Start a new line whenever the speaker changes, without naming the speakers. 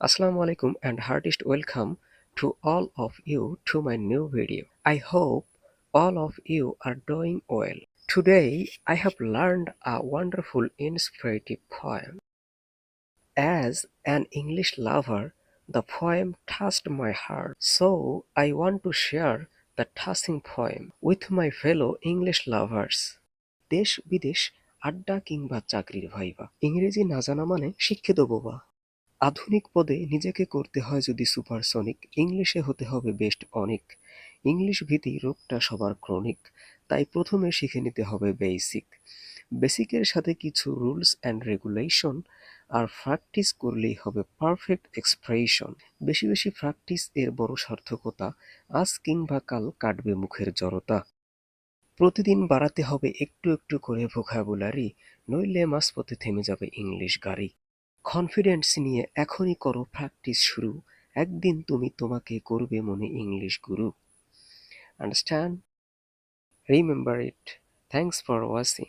Assalamu alaikum and heartiest welcome to all of you to my new video. I hope all of you are doing well. Today I have learned a wonderful inspirative poem. As an English lover, the poem touched my heart, so I want to share the touching poem with my fellow English lovers. দেশ বিদেশ আড্ডা কিংবা চাকরির viva, ইংরেজি না জানা মানে শিক্ষিত বোবা। আধুনিক পদে নিজেকে করতে হয় যদি সুপারসনিক, ইংলিশে হতে হবে বেস্ট অনেক। ইংলিশ ভীতি রোগটা সবার ক্রনিক, তাই প্রথমে শিখে নিতে হবে বেসিক। বেসিকের সাথে কিছু রুলস অ্যান্ড রেগুলেশন, আর প্র্যাকটিস করলেই হবে পারফেক্ট এক্সপ্রেশন। বেশি বেশি প্র্যাকটিস এর বড় সার্থকতা, আজ কিংবা কাল কাটবে মুখের জড়তা। প্রতিদিন বাড়াতে হবে একটু একটু করে ভোকাবুলারি, নইলে মাঝপথে থেমে যাবে ইংলিশ গাড়ি। কনফিডেন্স নিয়ে এখনই করো প্র্যাকটিস শুরু, একদিন তুমি তোমাকে করবে মনে English Guru. Understand? Remember it. Thanks for watching.